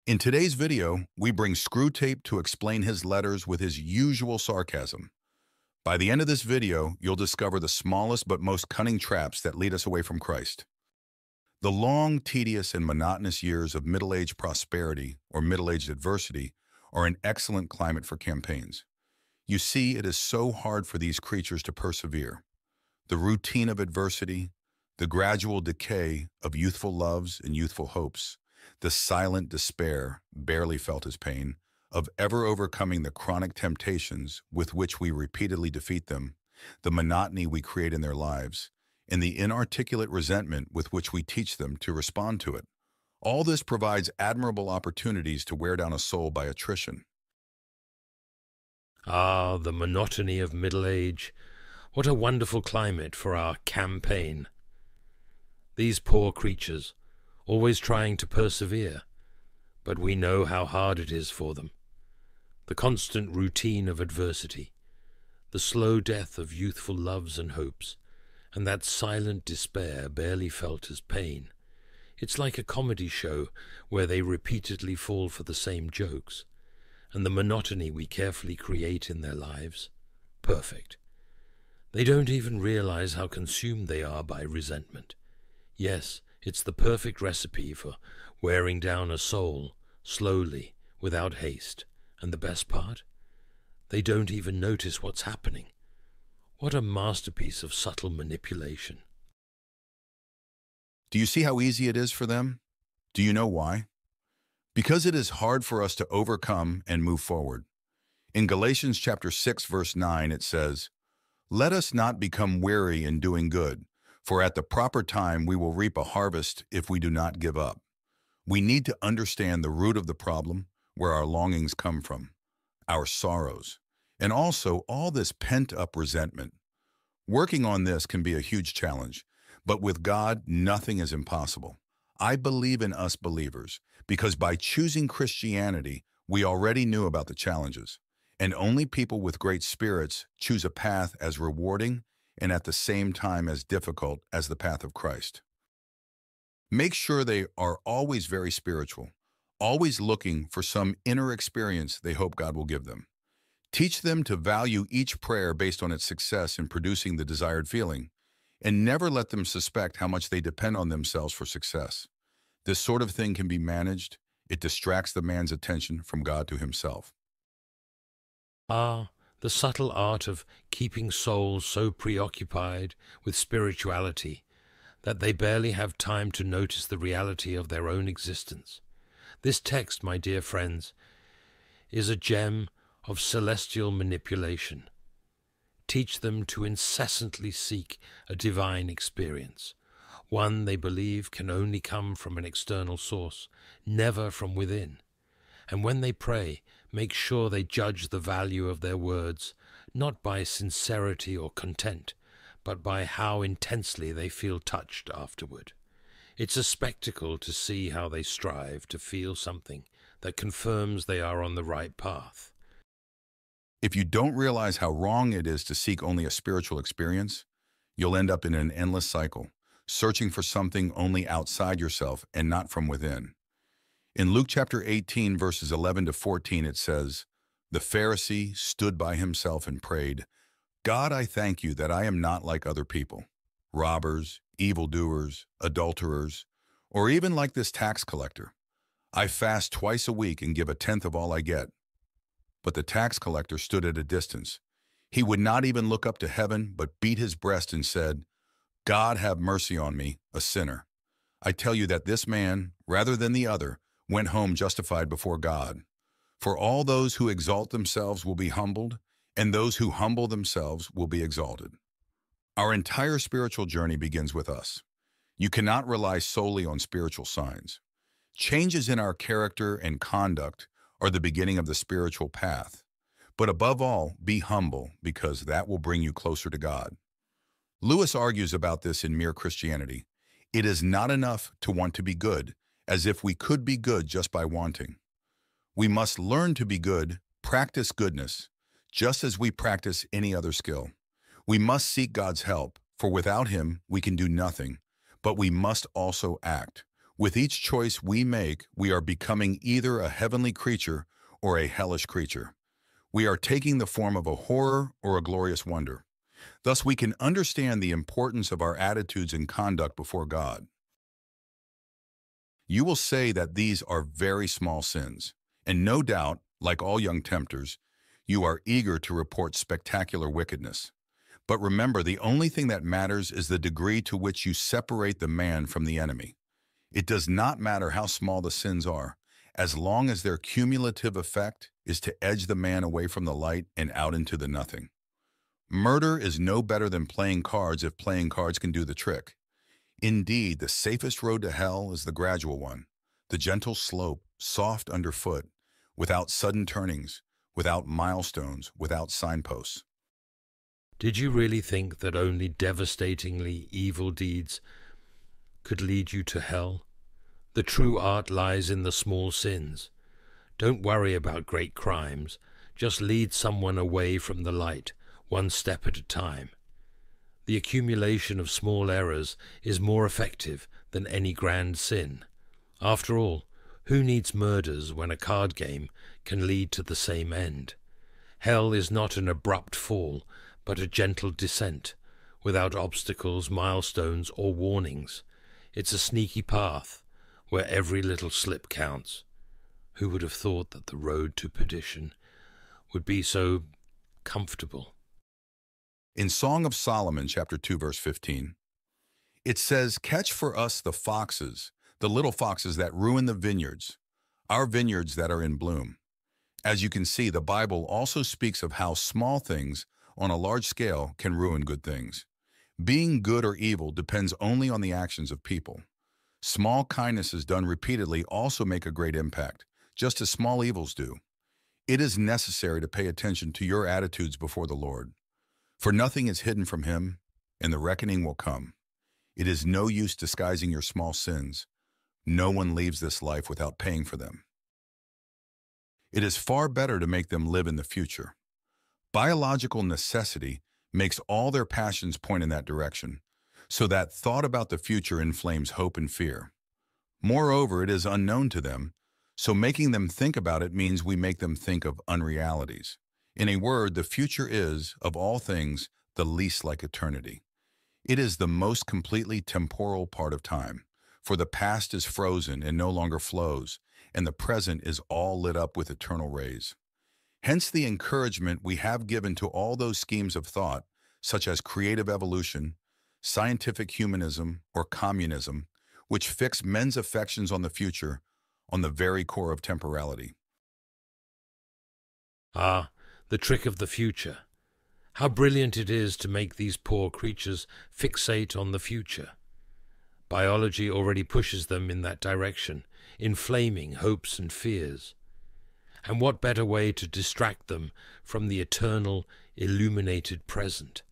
In today's video, we bring Screw Tape to explain his letters with his usual sarcasm. By the end of this video, you'll discover the smallest but most cunning traps that lead us away from Christ. The long, tedious, and monotonous years of middle-aged prosperity or middle-aged adversity are an excellent climate for campaigns. You see, it is so hard for these creatures to persevere. The routine of adversity, the gradual decay of youthful loves and youthful hopes, the silent despair, barely felt as pain, of ever overcoming the chronic temptations with which we repeatedly defeat them, the monotony we create in their lives, and the inarticulate resentment with which we teach them to respond to it. All this provides admirable opportunities to wear down a soul by attrition. Ah, the monotony of middle age. What a wonderful climate for our campaign. These poor creatures, always trying to persevere, but we know how hard it is for them. The constant routine of adversity, the slow death of youthful loves and hopes, and that silent despair barely felt as pain. It's like a comedy show where they repeatedly fall for the same jokes, and the monotony we carefully create in their lives, perfect. They don't even realize how consumed they are by resentment. Yes, it's the perfect recipe for wearing down a soul, slowly, without haste. And the best part? They don't even notice what's happening. What a masterpiece of subtle manipulation. Do you see how easy it is for them? Do you know why? Because it is hard for us to overcome and move forward. In Galatians chapter 6, verse 9, it says, "Let us not become weary in doing good, for at the proper time we will reap a harvest if we do not give up." We need to understand the root of the problem, where our longings come from, our sorrows, and also all this pent-up resentment. Working on this can be a huge challenge, but with God, nothing is impossible. I believe in us believers, because by choosing Christianity, we already knew about the challenges, and only people with great spirits choose a path as rewarding and at the same time as difficult as the path of Christ. Make sure they are always very spiritual, always looking for some inner experience they hope God will give them. Teach them to value each prayer based on its success in producing the desired feeling, and never let them suspect how much they depend on themselves for success. This sort of thing can be managed. It distracts the man's attention from God to himself. Ah, the subtle art of keeping souls so preoccupied with spirituality that they barely have time to notice the reality of their own existence. This text, my dear friends, is a gem of celestial manipulation. Teach them to incessantly seek a divine experience, one they believe can only come from an external source, never from within. And when they pray, make sure they judge the value of their words, not by sincerity or content, but by how intensely they feel touched afterward. It's a spectacle to see how they strive to feel something that confirms they are on the right path. If you don't realize how wrong it is to seek only a spiritual experience, you'll end up in an endless cycle, searching for something only outside yourself and not from within. In Luke chapter 18, verses 11 to 14, it says, "The Pharisee stood by himself and prayed, 'God, I thank you that I am not like other people, robbers, evildoers, adulterers, or even like this tax collector. I fast twice a week and give a tenth of all I get.' But the tax collector stood at a distance. He would not even look up to heaven, but beat his breast and said, 'God, have mercy on me, a sinner.' I tell you that this man, rather than the other, went home justified before God. For all those who exalt themselves will be humbled, and those who humble themselves will be exalted." Our entire spiritual journey begins with us. You cannot rely solely on spiritual signs. Changes in our character and conduct are the beginning of the spiritual path. But above all, be humble, because that will bring you closer to God. Lewis argues about this in Mere Christianity. It is not enough to want to be good, as if we could be good just by wanting. We must learn to be good, practice goodness, just as we practice any other skill. We must seek God's help, for without Him we can do nothing, but we must also act. With each choice we make, we are becoming either a heavenly creature or a hellish creature. We are taking the form of a horror or a glorious wonder. Thus, we can understand the importance of our attitudes and conduct before God. You will say that these are very small sins, and no doubt, like all young tempters, you are eager to report spectacular wickedness. But remember, the only thing that matters is the degree to which you separate the man from the enemy. It does not matter how small the sins are, as long as their cumulative effect is to edge the man away from the light and out into the nothing. Murder is no better than playing cards if playing cards can do the trick. Indeed, the safest road to hell is the gradual one, the gentle slope, soft underfoot, without sudden turnings, without milestones, without signposts. Did you really think that only devastatingly evil deeds could lead you to hell? The true art lies in the small sins. Don't worry about great crimes. Just lead someone away from the light, one step at a time. The accumulation of small errors is more effective than any grand sin. After all, who needs murders when a card game can lead to the same end? Hell is not an abrupt fall, but a gentle descent, without obstacles, milestones, or warnings. It's a sneaky path, where every little slip counts. Who would have thought that the road to perdition would be so comfortable? In Song of Solomon, chapter 2, verse 15, it says, "Catch for us the little foxes that ruin the vineyards, our vineyards that are in bloom." As you can see, the Bible also speaks of how small things on a large scale can ruin good things. Being good or evil depends only on the actions of people. Small kindnesses done repeatedly also make a great impact, just as small evils do. It is necessary to pay attention to your attitudes before the Lord. For nothing is hidden from him, and the reckoning will come. It is no use disguising your small sins. No one leaves this life without paying for them. It is far better to make them live in the future. Biological necessity makes all their passions point in that direction, so that thought about the future inflames hope and fear. Moreover, it is unknown to them, so making them think about it means we make them think of unrealities. In a word, the future is, of all things, the least like eternity. It is the most completely temporal part of time, for the past is frozen and no longer flows, and the present is all lit up with eternal rays. Hence the encouragement we have given to all those schemes of thought, such as creative evolution, scientific humanism, or communism, which fix men's affections on the future, on the very core of temporality. Ah, the trick of the future. How brilliant it is to make these poor creatures fixate on the future. Biology already pushes them in that direction, inflaming hopes and fears. And what better way to distract them from the eternal, illuminated present?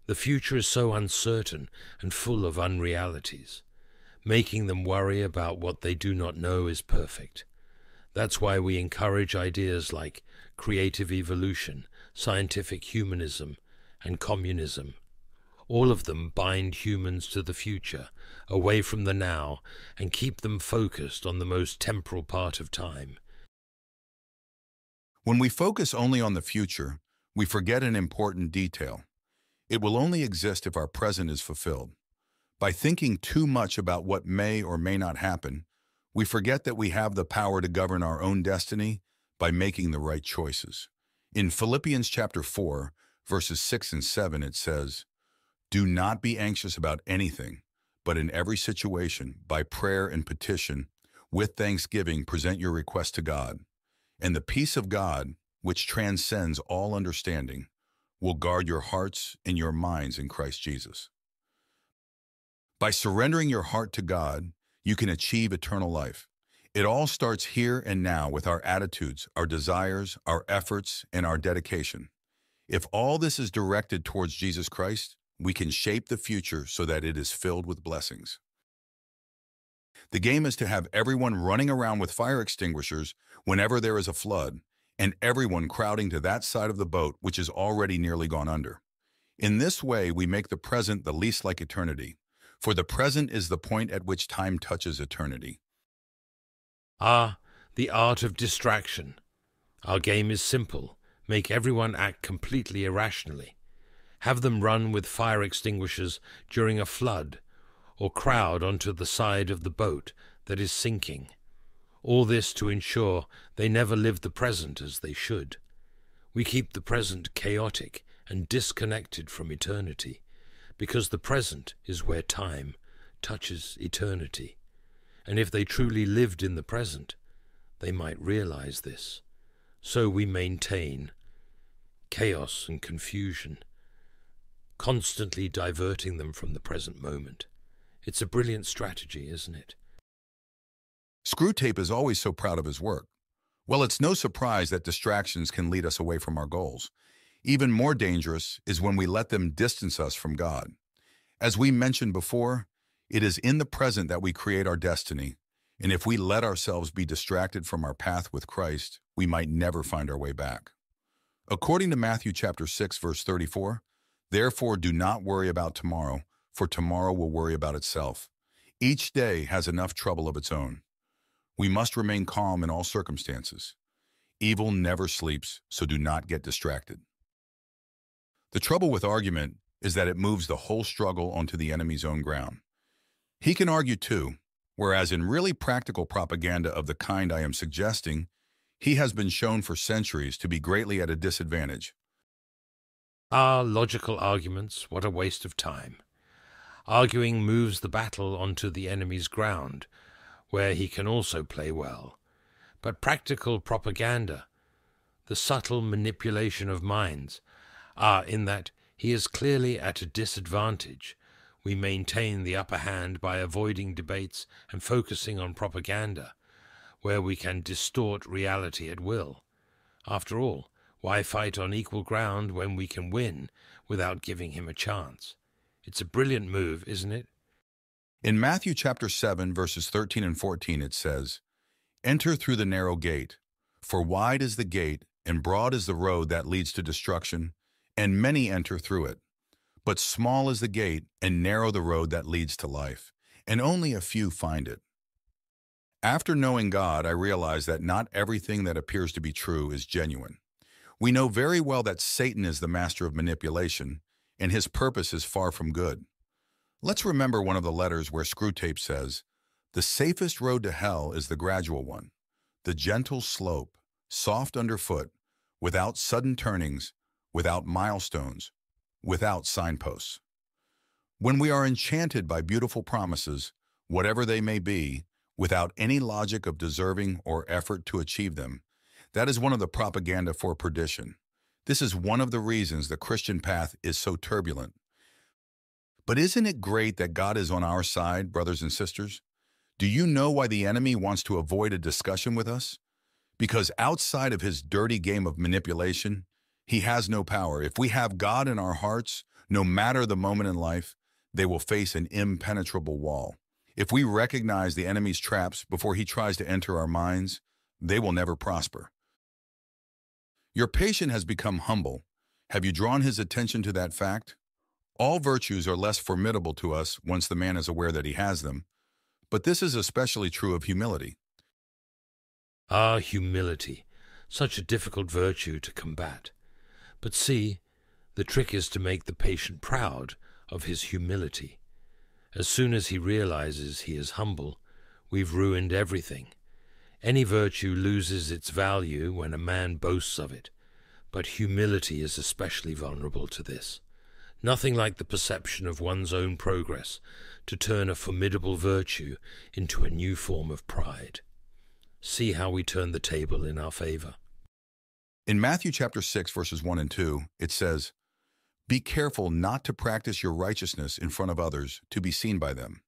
The future is so uncertain and full of unrealities. Making them worry about what they do not know is perfect. That's why we encourage ideas like creative evolution, scientific humanism, and communism. All of them bind humans to the future, away from the now, and keep them focused on the most temporal part of time. When we focus only on the future, we forget an important detail. It will only exist if our present is fulfilled. By thinking too much about what may or may not happen, we forget that we have the power to govern our own destiny by making the right choices. In Philippians chapter 4, verses 6 and 7, it says, "Do not be anxious about anything, but in every situation, by prayer and petition, with thanksgiving, present your request to God. And the peace of God, which transcends all understanding, will guard your hearts and your minds in Christ Jesus." By surrendering your heart to God, you can achieve eternal life. It all starts here and now with our attitudes, our desires, our efforts, and our dedication. If all this is directed towards Jesus Christ, we can shape the future so that it is filled with blessings. The game is to have everyone running around with fire extinguishers whenever there is a flood, and everyone crowding to that side of the boat which is already nearly gone under. In this way, we make the present the least like eternity, For the present is the point at which time touches eternity. Ah, the art of distraction. Our game is simple. Make everyone act completely irrationally. Have them run with fire extinguishers during a flood, or crowd onto the side of the boat that is sinking. All this to ensure they never live the present as they should. We keep the present chaotic and disconnected from eternity, because the present is where time touches eternity. And if they truly lived in the present, they might realize this. So we maintain chaos and confusion, constantly diverting them from the present moment. It's a brilliant strategy, isn't it? Screwtape is always so proud of his work. Well, it's no surprise that distractions can lead us away from our goals. Even more dangerous is when we let them distance us from God. As we mentioned before, it is in the present that we create our destiny, and if we let ourselves be distracted from our path with Christ, we might never find our way back. According to Matthew chapter 6, verse 34, "Therefore do not worry about tomorrow, for tomorrow will worry about itself. Each day has enough trouble of its own." We must remain calm in all circumstances. Evil never sleeps, so do not get distracted. The trouble with argument is that it moves the whole struggle onto the enemy's own ground. He can argue too, whereas in really practical propaganda of the kind I am suggesting, he has been shown for centuries to be greatly at a disadvantage. Ah, logical arguments, what a waste of time. Arguing moves the battle onto the enemy's ground, where he can also play well. But practical propaganda, the subtle manipulation of minds, are in that he is clearly at a disadvantage. We maintain the upper hand by avoiding debates and focusing on propaganda, where we can distort reality at will. After all, why fight on equal ground when we can win without giving him a chance? It's a brilliant move, isn't it? In Matthew chapter 7, verses 13 and 14, it says, "Enter through the narrow gate, for wide is the gate, and broad is the road that leads to destruction, and many enter through it. But small is the gate, and narrow the road that leads to life, and only a few find it." After knowing God, I realized that not everything that appears to be true is genuine. We know very well that Satan is the master of manipulation, and his purpose is far from good. Let's remember one of the letters where Screwtape says, "The safest road to hell is the gradual one, the gentle slope, soft underfoot, without sudden turnings, without milestones, without signposts." When we are enchanted by beautiful promises, whatever they may be, without any logic of deserving or effort to achieve them, that is one of the propaganda for perdition. This is one of the reasons the Christian path is so turbulent. But isn't it great that God is on our side, brothers and sisters? Do you know why the enemy wants to avoid a discussion with us? Because outside of his dirty game of manipulation, he has no power. If we have God in our hearts, no matter the moment in life, they will face an impenetrable wall. If we recognize the enemy's traps before he tries to enter our minds, they will never prosper. Your patient has become humble. Have you drawn his attention to that fact? All virtues are less formidable to us once the man is aware that he has them, but this is especially true of humility. Ah, humility, such a difficult virtue to combat. But see, the trick is to make the patient proud of his humility. As soon as he realizes he is humble, we've ruined everything. Any virtue loses its value when a man boasts of it, but humility is especially vulnerable to this. Nothing like the perception of one's own progress to turn a formidable virtue into a new form of pride. See how we turn the table in our favor. In Matthew chapter 6, verses 1 and 2, it says, "Be careful not to practice your righteousness in front of others to be seen by them.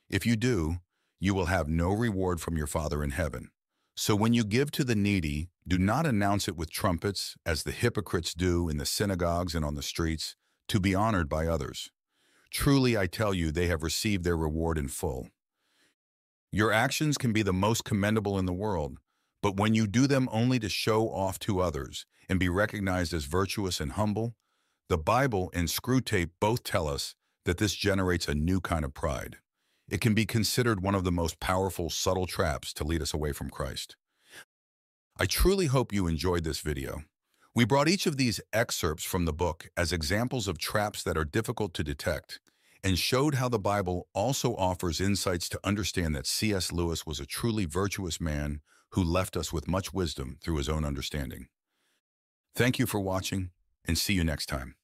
If you do, you will have no reward from your Father in heaven. So when you give to the needy, do not announce it with trumpets, as the hypocrites do in the synagogues and on the streets, to be honored by others. Truly, I tell you, they have received their reward in full. Your actions can be the most commendable in the world, but when you do them only to show off to others and be recognized as virtuous and humble, the Bible and Screwtape both tell us that this generates a new kind of pride. It can be considered one of the most powerful, subtle traps to lead us away from Christ. I truly hope you enjoyed this video. We brought each of these excerpts from the book as examples of traps that are difficult to detect and showed how the Bible also offers insights to understand that C.S. Lewis was a truly virtuous man who left us with much wisdom through his own understanding. Thank you for watching, and see you next time.